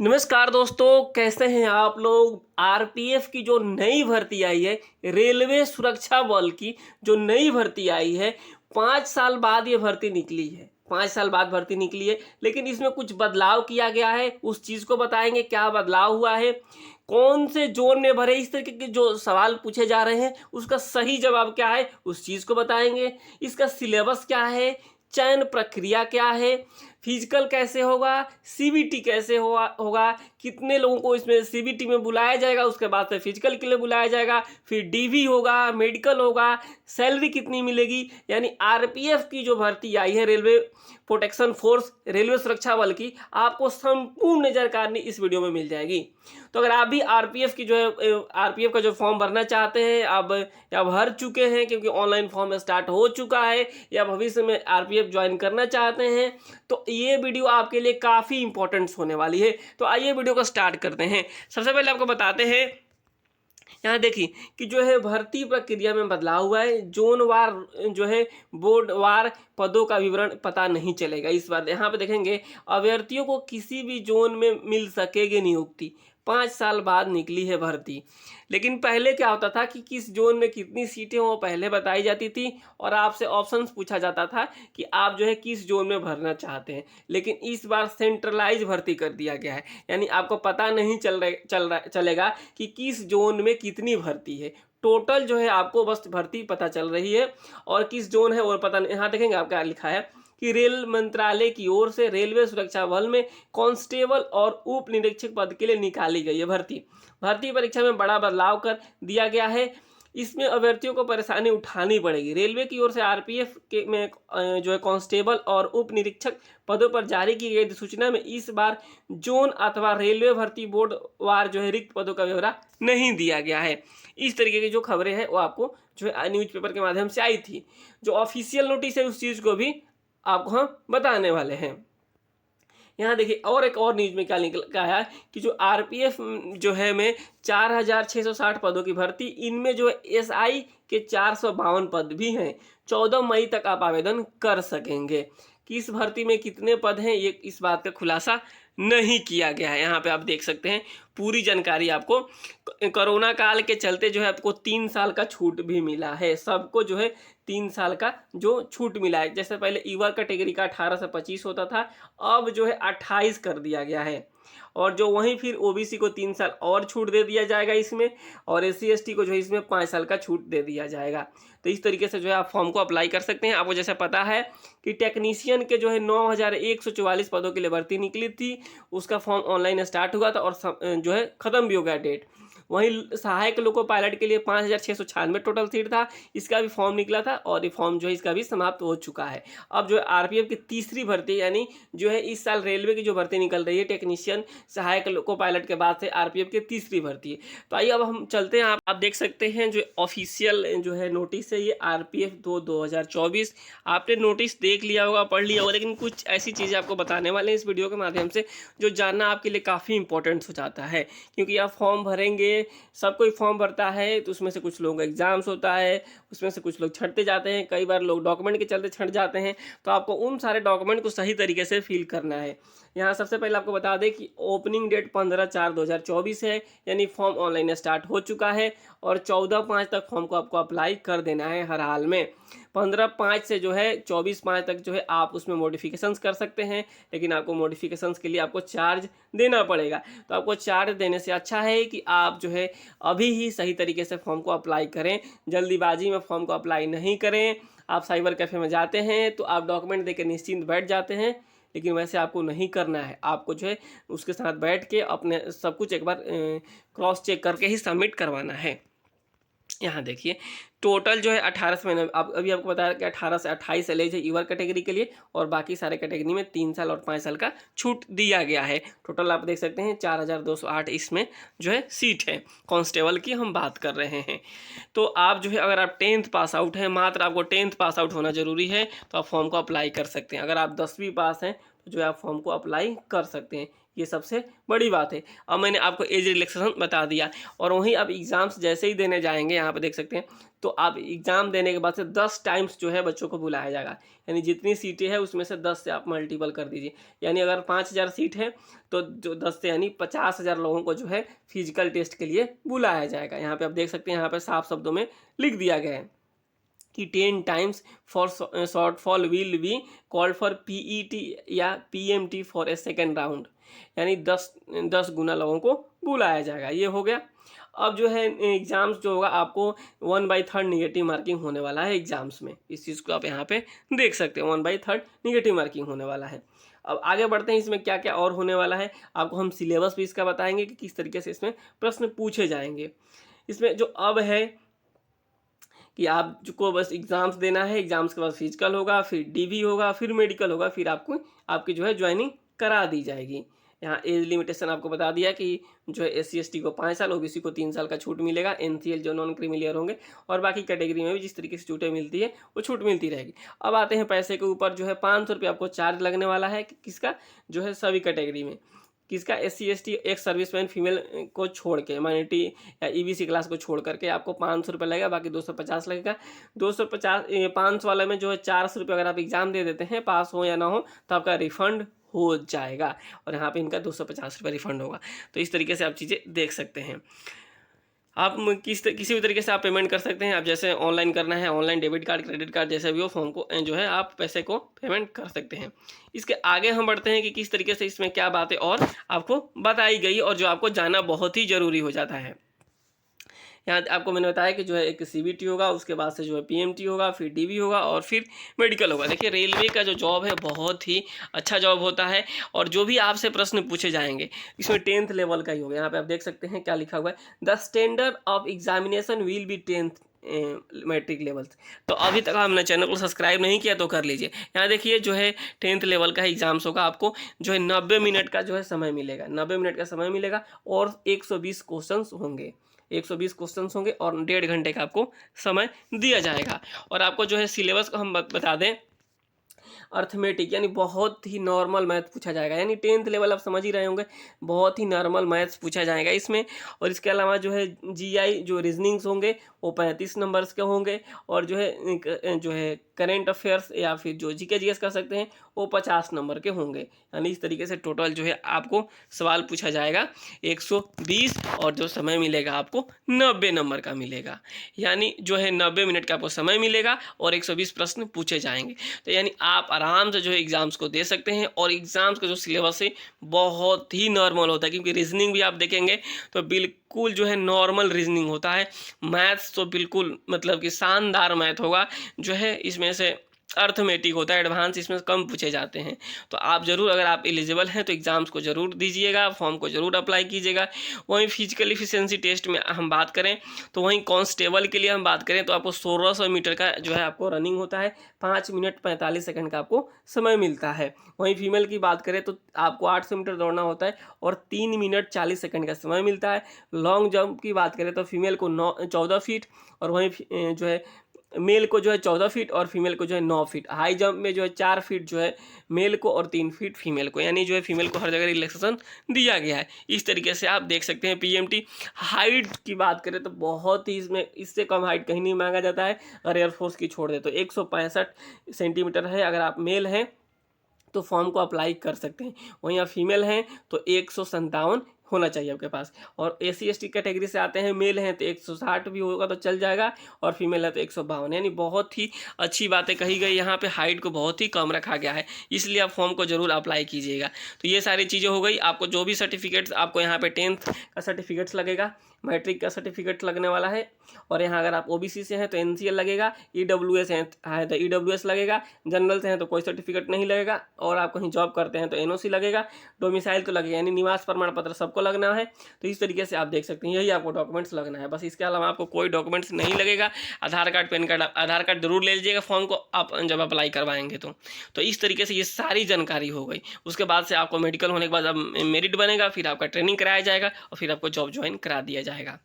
नमस्कार दोस्तों, कैसे हैं आप लोग। आरपीएफ की जो नई भर्ती आई है, रेलवे सुरक्षा बल की जो नई भर्ती आई है, 5 साल बाद ये भर्ती निकली है। 5 साल बाद भर्ती निकली है, लेकिन इसमें कुछ बदलाव किया गया है। उस चीज़ को बताएंगे, क्या बदलाव हुआ है, कौन से जोन में भरे, इस तरीके के जो सवाल पूछे जा रहे हैं उसका सही जवाब क्या है, उस चीज़ को बताएंगे। इसका सिलेबस क्या है, चयन प्रक्रिया क्या है, फिजिकल कैसे होगा, सीबीटी कैसे होगा, कितने लोगों को इसमें सीबीटी में बुलाया जाएगा, उसके बाद से फिजिकल के लिए बुलाया जाएगा, फिर डीवी होगा, मेडिकल होगा, सैलरी कितनी मिलेगी। यानी आरपीएफ की जो भर्ती आई है, रेलवे प्रोटेक्शन फोर्स, रेलवे सुरक्षा बल की, आपको संपूर्ण जानकारी इस वीडियो में मिल जाएगी। तो अगर आप भी आरपीएफ की जो है आरपीएफ का जो फॉर्म भरना चाहते हैं, आप या भर चुके हैं क्योंकि ऑनलाइन फॉर्म स्टार्ट हो चुका है, या भविष्य में आरपीएफ ज्वाइन करना चाहते हैं, तो ये वीडियो आपके लिए काफ़ी इंपॉर्टेंट होने वाली है। तो आइए वीडियो को स्टार्ट करते हैं। सबसे पहले आपको बताते हैं, यहाँ देखिए कि जो है भर्ती प्रक्रिया में बदलाव हुआ है। जोन वार जो है बोर्ड वार पदों का विवरण पता नहीं चलेगा इस बार। यहाँ पे देखेंगे, अभ्यर्थियों को किसी भी जोन में मिल सकेगी नियुक्ति। 5 साल बाद निकली है भर्ती। लेकिन पहले क्या होता था कि किस जोन में कितनी सीटें वो पहले बताई जाती थी, और आपसे ऑप्शंस पूछा जाता था कि आप जो है किस जोन में भरना चाहते हैं। लेकिन इस बार सेंट्रलाइज भर्ती कर दिया गया है, यानी आपको पता नहीं चलेगा कि किस जोन में कितनी भर्ती है। टोटल जो है आपको बस भर्ती पता चल रही है, और किस जोन है और पता नहीं। यहाँ देखेंगे आप क्या लिखा है कि रेल मंत्रालय की ओर से रेलवे सुरक्षा बल में कांस्टेबल और उप निरीक्षक पद के लिए निकाली गई है भर्ती। भर्ती परीक्षा में बड़ा बदलाव कर दिया गया है। इसमें अभ्यर्थियों को परेशानी उठानी पड़ेगी। रेलवे की ओर से आरपीएफ के में जो है कांस्टेबल और उप निरीक्षक पदों पर जारी की गई सूचना में इस बार जोन अथवा रेलवे भर्ती बोर्ड वार जो है रिक्त पदों का ब्यौरा नहीं दिया गया है। इस तरीके की जो खबरें हैं वो आपको जो है न्यूज़पेपर के माध्यम से आई थी। जो ऑफिशियल नोटिस है उस चीज़ को भी आपको हम बताने वाले हैं। यहाँ देखिए, और एक और न्यूज में क्या निकल का है कि जो आरपीएफ जो है में 4660 पदों की भर्ती, इनमें जो है एसआई के 452 पद भी हैं। 14 मई तक आप आवेदन कर सकेंगे। किस भर्ती में कितने पद हैं, ये इस बात का खुलासा नहीं किया गया है। यहाँ पे आप देख सकते हैं पूरी जानकारी आपको। कोरोना काल के चलते जो है आपको 3 साल का छूट भी मिला है। सबको जो है 3 साल का जो छूट मिला है। जैसे पहले युवा कैटेगरी का 18 से 25 होता था, अब जो है 28 कर दिया गया है। और जो वहीं फिर ओबीसी को 3 साल और छूट दे दिया जाएगा इसमें, और एससी एसटी को जो है इसमें 5 साल का छूट दे दिया जाएगा। तो इस तरीके से जो है आप फॉर्म को अप्लाई कर सकते हैं। आपको जैसे पता है कि टेक्नीशियन के जो है 9144 पदों के लिए भर्ती निकली थी, उसका फॉर्म ऑनलाइन स्टार्ट हुआ था और जो है ख़त्म भी हो गया डेट। वहीं सहायक लोको पायलट के लिए 5696 टोटल सीट था, इसका भी फॉर्म निकला था, और ये फॉर्म जो है इसका भी समाप्त हो चुका है। अब जो है आरपीएफ की तीसरी भर्ती, यानी जो है इस साल रेलवे की जो भर्ती निकल रही है टेक्नीशियन सहायक लोको पायलट के बाद से आरपीएफ की तीसरी भर्ती है। तो आइए अब हम चलते हैं। आप देख सकते हैं जो ऑफिशियल जो है नोटिस है, ये आरपीएफ 2024। आपने नोटिस देख लिया होगा, पढ़ लिया होगा, लेकिन कुछ ऐसी चीज़ें आपको बताने वाले हैं इस वीडियो के माध्यम से जो जानना आपके लिए काफ़ी इंपॉर्टेंट हो जाता है। क्योंकि आप फॉर्म भरेंगे, सब कोई फॉर्म भरता है, तो उसमें से कुछ लोगों का एग्जाम्स होता है, उसमें से कुछ लोग छंटते जाते हैं, कई बार लोग डॉक्यूमेंट के चलते छंट जाते हैं। तो आपको उन सारे डॉक्यूमेंट को सही तरीके से फिल करना है। यहाँ सबसे पहले आपको बता दें कि ओपनिंग डेट 15/4/2024 है, यानी फॉर्म ऑनलाइन स्टार्ट हो चुका है, और 14/5 तक फॉर्म को आपको अप्लाई कर देना है हर हाल में। 15/5 से जो है 24/5 तक जो है आप उसमें मॉडिफिकेशंस कर सकते हैं, लेकिन आपको मॉडिफिकेशंस के लिए आपको चार्ज देना पड़ेगा। तो आपको चार्ज देने से अच्छा है कि आप जो है अभी ही सही तरीके से फॉर्म को अप्लाई करें, जल्दीबाजी में फॉर्म को अप्लाई नहीं करें। आप साइबर कैफ़े में जाते हैं तो आप डॉक्यूमेंट देकर निश्चिंत बैठ जाते हैं, लेकिन वैसे आपको नहीं करना है। आपको जो है उसके साथ बैठ के अपने सब कुछ एक बार क्रॉस चेक करके ही सबमिट करवाना है। यहाँ देखिए, टोटल जो है 18 से, मैंने अभी आपको बताया कि 18 से 28 एज है युवा कैटेगरी के लिए, और बाकी सारे कैटेगरी में 3 साल और 5 साल का छूट दिया गया है। टोटल आप देख सकते हैं 4208 इसमें जो है सीट है। कांस्टेबल की हम बात कर रहे हैं। तो आप जो है अगर आप 10th पास आउट हैं, मात्र आपको 10th पास आउट होना जरूरी है, तो आप फॉर्म को अप्लाई कर सकते हैं। अगर आप 10वीं पास हैं तो जो है आप फॉर्म को अप्लाई कर सकते हैं। ये सबसे बड़ी बात है। अब मैंने आपको एज रिलैक्सेशन बता दिया, और वहीं आप एग्ज़ाम्स जैसे ही देने जाएंगे, यहाँ पे देख सकते हैं, तो आप एग्ज़ाम देने के बाद से 10 टाइम्स जो है बच्चों को बुलाया जाएगा। यानी जितनी सीटें हैं उसमें से 10 से आप मल्टीपल कर दीजिए। यानी अगर 5000 सीट है तो जो 10 से यानी 50,000 लोगों को जो है फिजिकल टेस्ट के लिए बुलाया जाएगा। यहाँ पे आप देख सकते हैं, यहाँ पे साफ शब्दों में लिख दिया गया है कि 10 times for shortfall will be called for PET या PMT for a second round. यानी 10 गुना लोगों को बुलाया जाएगा। ये हो गया। अब जो है एग्ज़ाम्स जो होगा आपको 1/3 निगेटिव मार्किंग होने वाला है एग्ज़ाम्स में। इस चीज़ को आप यहाँ पे देख सकते हैं, 1/3 निगेटिव मार्किंग होने वाला है। अब आगे बढ़ते हैं, इसमें क्या क्या और होने वाला है। आपको हम सिलेबस भी इसका बताएंगे कि किस तरीके से इसमें प्रश्न पूछे जाएंगे। इसमें जो अब है कि आपको बस एग्ज़ाम्स देना है, एग्ज़ाम्स के बाद फिजिकल होगा, फिर डीवी होगा, फिर मेडिकल होगा, फिर आपकी जो है ज्वाइनिंग करा दी जाएगी। यहाँ एज लिमिटेशन आपको बता दिया कि जो है SC ST को 5 साल, OBC को 3 साल का छूट मिलेगा, NCL जो नॉन क्रीमिलियर होंगे, और बाकी कैटेगरी में भी जिस तरीके से छूटें मिलती है वो छूट मिलती रहेगी। अब आते हैं पैसे के ऊपर, जो है 500 रुपये आपको चार्ज लगने वाला है किसका, जो है सभी कैटेगरी में। किसका, SC ST एक सर्विसमैन फीमेल को छोड़ के, माइनॉरिटी या EBC क्लास को छोड़ करके आपको 500 रुपये लगेगा, बाकी 250 लगेगा। 500 वाले में जो है 400 रुपये अगर आप एग्ज़ाम दे देते हैं, पास हो या ना हो, तो आपका रिफ़ंड हो जाएगा, और यहाँ पे इनका 250 रुपये रिफ़ंड होगा। तो इस तरीके से आप चीज़ें देख सकते हैं। आप किसी भी तरीके से आप पेमेंट कर सकते हैं। आप जैसे ऑनलाइन करना है, online debit card, credit card, जैसे भी हो, फॉर्म को जो है आप पैसे को पेमेंट कर सकते हैं। इसके आगे हम बढ़ते हैं कि किस तरीके से इसमें क्या बातें और आपको बताई गई और जो आपको जानना बहुत ही ज़रूरी हो जाता है। यहाँ आपको मैंने बताया कि जो है एक CBT होगा, उसके बाद से जो है PMT होगा, फिर DV होगा, और फिर मेडिकल होगा। देखिए रेलवे का जो जॉब है बहुत ही अच्छा जॉब होता है, और जो भी आपसे प्रश्न पूछे जाएंगे इसमें 10th लेवल का ही होगा। यहाँ पे आप देख सकते हैं क्या लिखा हुआ है, the standard of examination will be 10th matric levels. तो अभी तक हमने चैनल को सब्सक्राइब नहीं किया तो कर लीजिए। यहाँ देखिए जो है 10th लेवल का एग्जाम्स होगा, आपको जो है 90 मिनट का जो है समय मिलेगा, 90 मिनट का समय मिलेगा, और 120 क्वेश्चंस होंगे, 120 क्वेश्चंस होंगे, और 1.5 घंटे का आपको समय दिया जाएगा। और आपको जो है सिलेबस को हम बता दें, अर्थमेटिक यानी बहुत ही नॉर्मल मैथ पूछा जाएगा। यानी 10th लेवल आप समझ ही रहे होंगे, बहुत ही नॉर्मल मैथ्स पूछा जाएगा इसमें। और इसके अलावा जो है GI जो रीजनिंग्स होंगे वो 35 नंबर्स के होंगे, और जो है करेंट अफेयर्स या फिर जो GK GS कर सकते हैं वो 50 नंबर के होंगे। यानी इस तरीके से टोटल जो है आपको सवाल पूछा जाएगा 120, और जो समय मिलेगा आपको 90 नंबर का मिलेगा। यानी जो है 90 मिनट का आपको समय मिलेगा और 120 प्रश्न पूछे जाएंगे। तो यानी आप आराम से जो है एग्ज़ाम्स को दे सकते हैं। और एग्ज़ाम्स का जो सिलेबस है बहुत ही नॉर्मल होता है, क्योंकि रीजनिंग भी आप देखेंगे तो बिल्कुल जो है नॉर्मल रीजनिंग होता है। मैथ्स तो बिल्कुल मतलब कि शानदार मैथ होगा, जो है इसमें से अर्थमेटिक होता है, एडवांस इसमें कम पूछे जाते हैं। तो आप ज़रूर, अगर आप एलिजिबल हैं तो एग्ज़ाम्स को ज़रूर दीजिएगा, फॉर्म को ज़रूर अप्लाई कीजिएगा। वहीं फिजिकल एफिशिएंसी टेस्ट में हम बात करें तो वहीं कांस्टेबल के लिए हम बात करें तो आपको 1600 मीटर का जो है आपको रनिंग होता है, 5 मिनट 45 सेकंड का आपको समय मिलता है। वहीं फीमेल की बात करें तो आपको 800 मीटर दौड़ना होता है और 3 मिनट 40 सेकंड का समय मिलता है। लॉन्ग जंप की बात करें तो फीमेल को 14 फीट, और वहीं जो है मेल को जो है 14 फीट और फीमेल को जो है 9 फीट। हाई जंप में जो है 4 फीट जो है मेल को और 3 फीट फीमेल को, यानी जो है फीमेल को हर जगह रिलैक्सेशन दिया गया है। इस तरीके से आप देख सकते हैं। PMT हाइट की बात करें तो बहुत ही इससे कम हाइट कहीं नहीं मांगा जाता है। अगर एयरफोर्स की छोड़ दे तो 165 सेंटीमीटर है। अगर आप मेल हैं तो फॉर्म को अप्लाई कर सकते हैं। वहीं आप फीमेल हैं तो 157 होना चाहिए आपके पास। और SC ST कैटेगरी से आते हैं, मेल हैं तो 160 भी होगा तो चल जाएगा, और फीमेल है तो 152। यानी बहुत ही अच्छी बातें कही गई। यहाँ पे हाइट को बहुत ही कम रखा गया है, इसलिए आप फॉर्म को ज़रूर अप्लाई कीजिएगा। तो ये सारी चीज़ें हो गई। आपको जो भी सर्टिफिकेट्स, आपको यहाँ पे 10th का सर्टिफिकेट्स लगेगा, मैट्रिक का सर्टिफिकेट लगने वाला है, और यहाँ अगर आप OBC से हैं तो NCL लगेगा, EWS है तो EWS लगेगा, जनरल से हैं तो कोई सर्टिफिकेट नहीं लगेगा, और आप कहीं जॉब करते हैं तो NOC लगेगा, डोमिसाइल तो लगेगा, यानी निवास प्रमाण पत्र सबको लगना है। तो इस तरीके से आप देख सकते हैं, यही आपको डॉक्यूमेंट्स लगना है बस। इसके अलावा आपको कोई डॉक्यूमेंट्स नहीं लगेगा। आधार कार्ड, पैन कार्ड, आधार कार्ड जरूर ले लीजिएगा फॉर्म को आप जब अप्लाई करवाएंगे तो इस तरीके से ये सारी जानकारी हो गई। उसके बाद से आपको मेडिकल होने के बाद अब मेरिट बनेगा, फिर आपका ट्रेनिंग कराया जाएगा और फिर आपको जॉब ज्वाइन करा दिया जाएगा।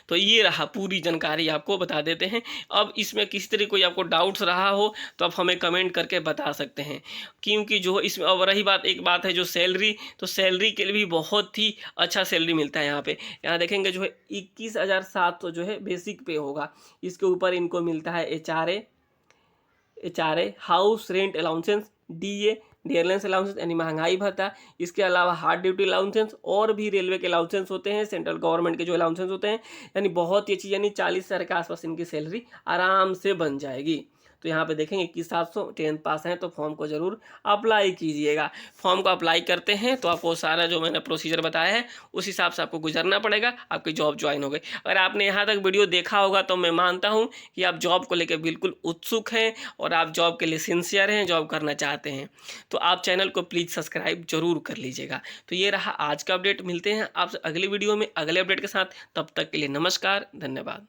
तो ये रहा पूरी जानकारी आपको बता देते हैं। अब इसमें किसी तरह कोई आपको डाउट्स रहा हो तो आप हमें कमेंट करके बता सकते हैं, क्योंकि जो इसमें अब रही बात, एक बात है जो सैलरी, तो सैलरी के लिए भी बहुत ही अच्छा सैलरी मिलता है यहाँ देखेंगे जो है 21,700 जो है बेसिक पे होगा। इसके ऊपर इनको मिलता है H R A house rent allowances, dearness allowances यानी महंगाई भत्ता। इसके अलावा हार्ड ड्यूटी अलाउंसेंस और भी रेलवे के अलाउंसेंस होते हैं, सेंट्रल गवर्नमेंट के जो अलाउंसेंस होते हैं, यानी बहुत ही अच्छी, यानी 40,000 के आसपास इनकी सैलरी आराम से बन जाएगी। तो यहाँ पे देखेंगे 21,700, 10th पास हैं तो फॉर्म को ज़रूर अप्लाई कीजिएगा। फॉर्म को अप्लाई करते हैं तो आपको सारा जो मैंने प्रोसीजर बताया है उस हिसाब से आपको गुजरना पड़ेगा, आपकी जॉब ज्वाइन हो गई। अगर आपने यहाँ तक वीडियो देखा होगा तो मैं मानता हूँ कि आप जॉब को लेकर बिल्कुल उत्सुक हैं और आप जॉब के लिए सिंसियर हैं, जॉब करना चाहते हैं। तो आप चैनल को प्लीज़ सब्सक्राइब जरूर कर लीजिएगा। तो ये रहा आज का अपडेट। मिलते हैं आपसे अगली वीडियो में अगले अपडेट के साथ। तब तक के लिए नमस्कार, धन्यवाद।